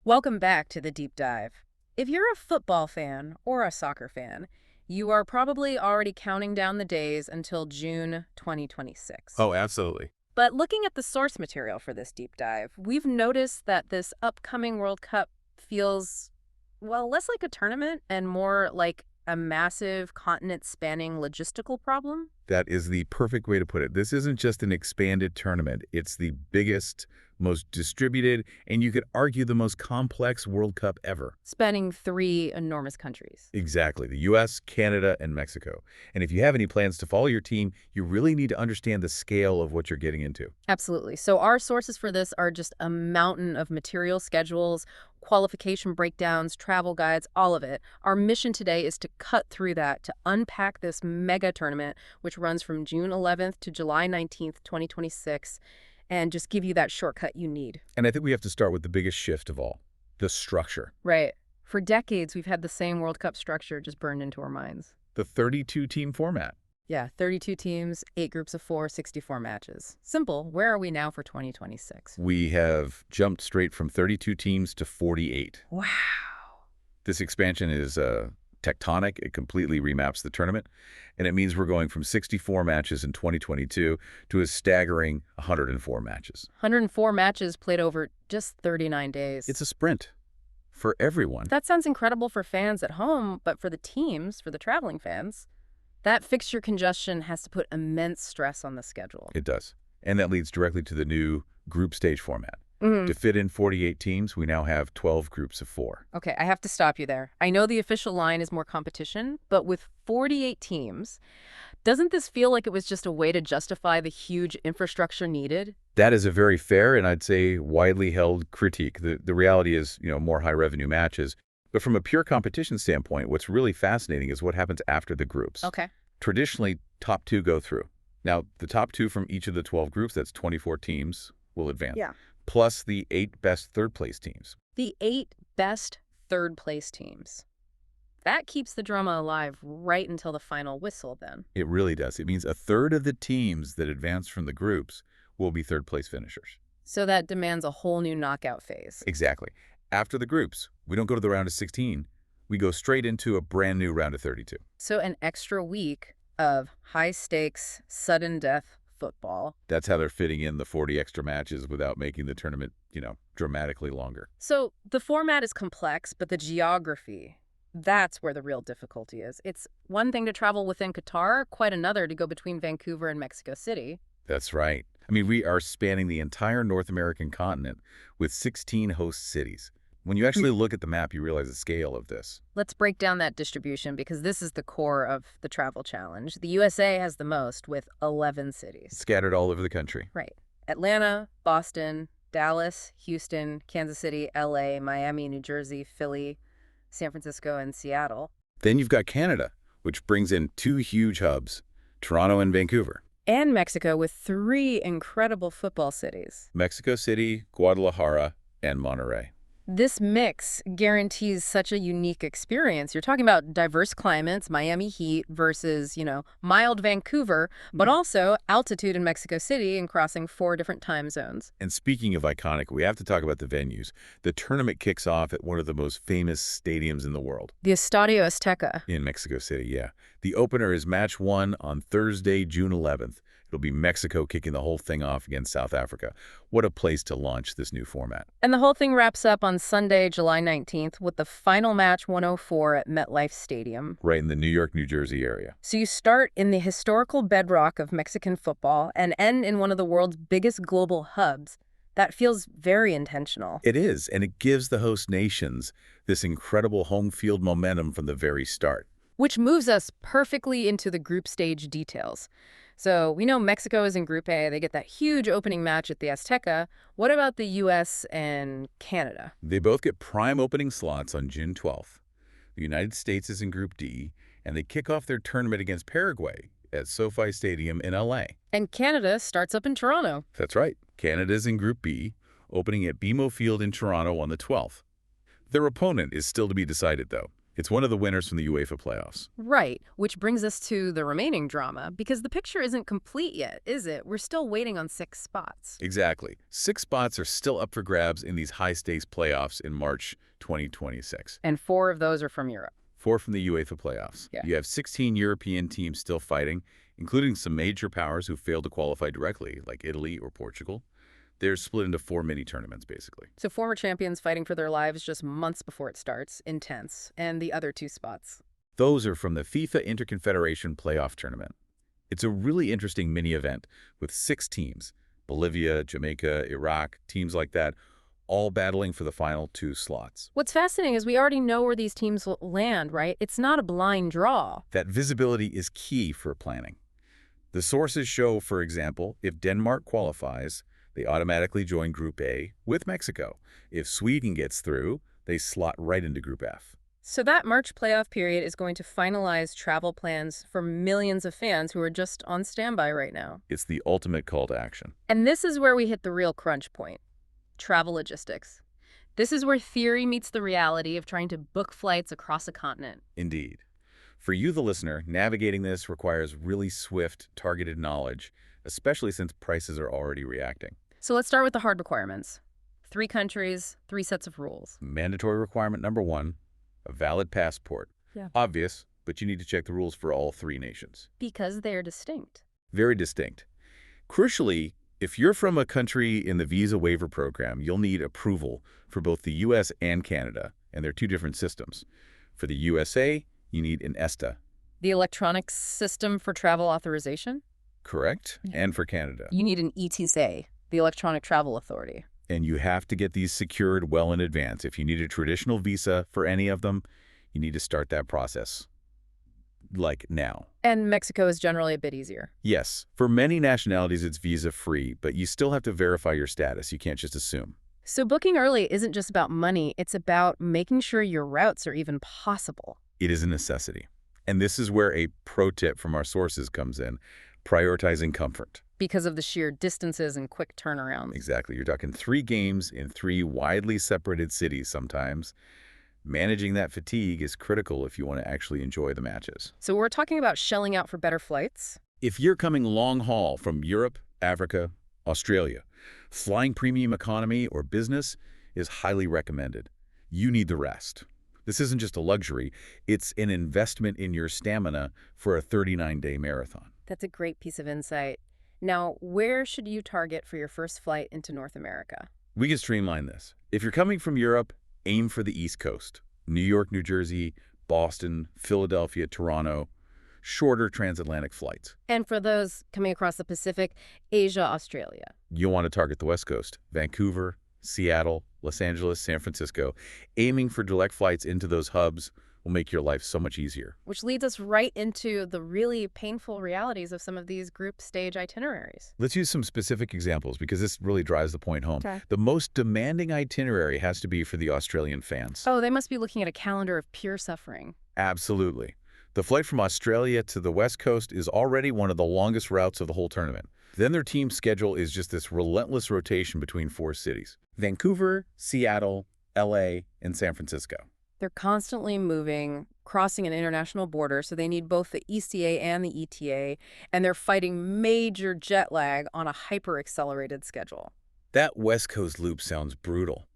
Welcome back to the deep dive. If you're a football fan or a soccer fan, you are probably already counting down the days until June 2026. Oh, absolutely. But looking at the source material for this deep dive, we've noticed that this upcoming World Cup feels, well, less like a tournament and more like a massive continent-spanning logistical problem. That is the perfect way to put it. This isn't just an expanded tournament. It's the biggest, most distributed, and you could argue the most complex World Cup ever. Spanning three enormous countries. Exactly. The U.S., Canada, and Mexico. And if you have any plans to follow your team, you really need to understand the scale of what you're getting into. Absolutely. So our sources for this are just a mountain of material schedules, qualification breakdowns, travel guides, all of it. Our mission today is to cut through that, to unpack this mega tournament, which runs from June 11th to July 19th, 2026, and just give you that shortcut you need. And I think we have to start with the biggest shift of all, the structure. Right. For decades, we've had the same World Cup structure just burned into our minds. The 32-team format. Yeah, 32 teams, 8 groups of 4, 64 matches. Simple. Where are we now for 2026? We have jumped straight from 32 teams to 48. Wow. This expansion is tectonic. It completely remaps the tournament, and it means we're going from 64 matches in 2022 to a staggering 104 matches. 104 matches played over just 39 days. It's a sprint for everyone. That sounds incredible for fans at home, but for the teams, for the traveling fans, that fixture congestion has to put immense stress on the schedule. It does. And that leads directly to the new group stage format. To fit in 48 teams, we now have 12 groups of 4. Okay, I have to stop you there. I know the official line is more competition, but with 48 teams, doesn't this feel like it was just a way to justify the huge infrastructure needed? That is a very fair and I'd say widely held critique. The reality is, more high-revenue matches. But from a pure competition standpoint, what's really fascinating is what happens after the groups. Okay. Traditionally, top 2 go through. Now, the top 2 from each of the 12 groups, that's 24 teams, will advance. Yeah. Plus the 8 best third-place teams. The 8 best third-place teams. That keeps the drama alive right until the final whistle, then. It really does. It means a third of the teams that advance from the groups will be third-place finishers. So that demands a whole new knockout phase. Exactly. After the groups, we don't go to the round of 16. We go straight into a brand new round of 32. So an extra week of high-stakes, sudden death football. That's how they're fitting in the 40 extra matches without making the tournament, dramatically longer. So the format is complex, but the geography, that's where the real difficulty is. It's one thing to travel within Qatar, quite another to go between Vancouver and Mexico City. That's right. I mean, we are spanning the entire North American continent with 16 host cities. When you actually look at the map, you realize the scale of this. Let's break down that distribution because this is the core of the travel challenge. The USA has the most with 11 cities. Scattered all over the country. Right. Atlanta, Boston, Dallas, Houston, Kansas City, LA, Miami, New Jersey, Philly, San Francisco, and Seattle. Then you've got Canada, which brings in 2 huge hubs, Toronto and Vancouver. And Mexico with 3 incredible football cities. Mexico City, Guadalajara, and Monterrey. This mix guarantees such a unique experience. You're talking about diverse climates, Miami heat versus, mild Vancouver, but also altitude in Mexico City and crossing 4 different time zones. And speaking of iconic, we have to talk about the venues. The tournament kicks off at one of the most famous stadiums in the world. The Estadio Azteca. In Mexico City, yeah. The opener is match 1 on Thursday, June 11th. It'll be Mexico kicking the whole thing off against South Africa. What a place to launch this new format. And the whole thing wraps up on Sunday, July 19th with the final match 104 at MetLife Stadium. Right in the New York, New Jersey area. So you start in the historical bedrock of Mexican football and end in one of the world's biggest global hubs. That feels very intentional. It is, and it gives the host nations this incredible home field momentum from the very start. Which moves us perfectly into the group stage details. So we know Mexico is in Group A. They get that huge opening match at the Azteca. What about the U.S. and Canada? They both get prime opening slots on June 12th. The United States is in Group D, and they kick off their tournament against Paraguay at SoFi Stadium in L.A. And Canada starts up in Toronto. That's right. Canada's in Group B, opening at BMO Field in Toronto on the 12th. Their opponent is still to be decided, though. It's one of the winners from the UEFA playoffs. Right, which brings us to the remaining drama, because the picture isn't complete yet, is it? We're still waiting on 6 spots. Exactly. 6 spots are still up for grabs in these high-stakes playoffs in March 2026. And 4 of those are from Europe. 4 from the UEFA playoffs. Yeah. You have 16 European teams still fighting, including some major powers who failed to qualify directly, like Italy or Portugal. They're split into 4 mini-tournaments, basically. So former champions fighting for their lives just months before it starts, intense, and the other 2 spots. Those are from the FIFA Interconfederation Playoff Tournament. It's a really interesting mini-event with 6 teams, Bolivia, Jamaica, Iraq, teams like that, all battling for the final 2 slots. What's fascinating is we already know where these teams will land, right? It's not a blind draw. That visibility is key for planning. The sources show, for example, if Denmark qualifies, they automatically join Group A with Mexico. If Sweden gets through, they slot right into Group F. So that March playoff period is going to finalize travel plans for millions of fans who are just on standby right now. It's the ultimate call to action. And this is where we hit the real crunch point: travel logistics. This is where theory meets the reality of trying to book flights across a continent. Indeed. For you, the listener, navigating this requires really swift, targeted knowledge, especially since prices are already reacting. So let's start with the hard requirements. 3 countries, 3 sets of rules. Mandatory requirement number 1, a valid passport. Yeah. Obvious, but you need to check the rules for all 3 nations. Because they're distinct. Very distinct. Crucially, if you're from a country in the visa waiver program, you'll need approval for both the U.S. and Canada, and they're 2 different systems. For the USA, you need an ESTA. The electronic system for travel authorization? Correct? Yeah. And for Canada. You need an ETSA, the Electronic Travel Authority. And you have to get these secured well in advance. If you need a traditional visa for any of them, you need to start that process, like now. And Mexico is generally a bit easier. Yes, for many nationalities it's visa-free, but you still have to verify your status. You can't just assume. So booking early isn't just about money, it's about making sure your routes are even possible. It is a necessity. And this is where a pro tip from our sources comes in, prioritizing comfort. Because of the sheer distances and quick turnarounds. Exactly. You're talking 3 games in 3 widely separated cities sometimes. Managing that fatigue is critical if you want to actually enjoy the matches. So we're talking about shelling out for better flights? If you're coming long haul from Europe, Africa, Australia, flying premium economy or business is highly recommended. You need the rest. This isn't just a luxury, it's an investment in your stamina for a 39-day marathon. That's a great piece of insight. Now, where should you target for your first flight into North America? We can streamline this. If you're coming from Europe, aim for the East Coast. New York, New Jersey, Boston, Philadelphia, Toronto. Shorter transatlantic flights. And for those coming across the Pacific, Asia, Australia. You'll want to target the West Coast. Vancouver, Seattle, Los Angeles, San Francisco. Aiming for direct flights into those hubs will make your life so much easier. Which leads us right into the really painful realities of some of these group stage itineraries. Let's use some specific examples because this really drives the point home. Okay. The most demanding itinerary has to be for the Australian fans. Oh, they must be looking at a calendar of pure suffering. Absolutely. The flight from Australia to the West Coast is already one of the longest routes of the whole tournament. Then their team schedule is just this relentless rotation between 4 cities: Vancouver, Seattle, LA, and San Francisco. They're constantly moving, crossing an international border, so they need both the ECA and the ETA, and they're fighting major jet lag on a hyper-accelerated schedule. That West Coast loop sounds brutal.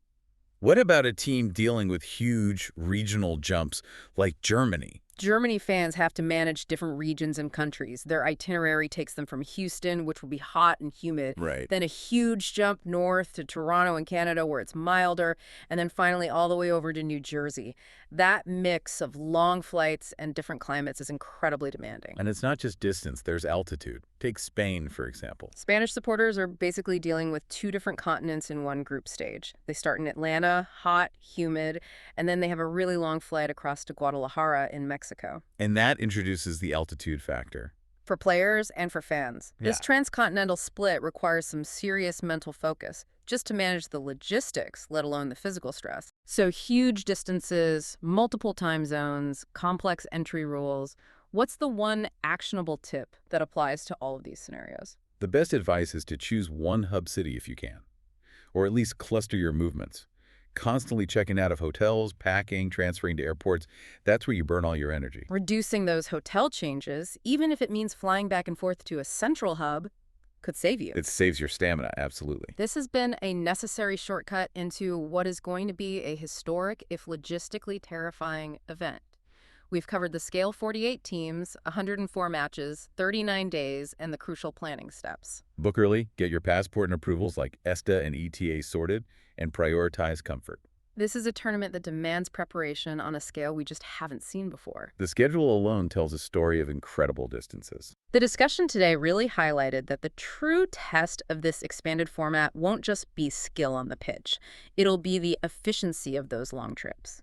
What about a team dealing with huge regional jumps like Germany? Germany fans have to manage different regions and countries. Their itinerary takes them from Houston, which will be hot and humid, Right. then a huge jump north to Toronto in Canada where it's milder, and then finally all the way over to New Jersey. That mix of long flights and different climates is incredibly demanding. And it's not just distance, there's altitude. Take Spain, for example. Spanish supporters are basically dealing with 2 different continents in one group stage. They start in Atlanta, hot, humid, and then they have a really long flight across to Guadalajara in Mexico. And that introduces the altitude factor. For players and for fans, this Yeah. transcontinental split requires some serious mental focus just to manage the logistics, let alone the physical stress. So huge distances, multiple time zones, complex entry rules. What's the one actionable tip that applies to all of these scenarios? The best advice is to choose one hub city if you can, or at least cluster your movements. Constantly checking out of hotels, packing, transferring to airports, that's where you burn all your energy. Reducing those hotel changes, even if it means flying back and forth to a central hub, could save you. It saves your stamina, absolutely. This has been a necessary shortcut into what is going to be a historic, if logistically terrifying, event. We've covered the Scale 48 teams, 104 matches, 39 days, and the crucial planning steps. Book early, get your passport and approvals like ESTA and ETA sorted, and prioritize comfort. This is a tournament that demands preparation on a scale we just haven't seen before. The schedule alone tells a story of incredible distances. The discussion today really highlighted that the true test of this expanded format won't just be skill on the pitch. It'll be the efficiency of those long trips.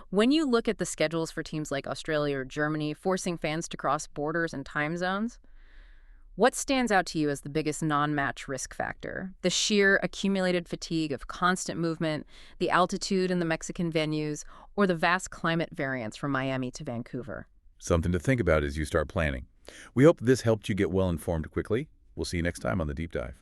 When you look at the schedules for teams like Australia or Germany, forcing fans to cross borders and time zones, what stands out to you as the biggest non-match risk factor? The sheer accumulated fatigue of constant movement, the altitude in the Mexican venues, or the vast climate variance from Miami to Vancouver? Something to think about as you start planning. We hope this helped you get well informed quickly. We'll see you next time on The Deep Dive.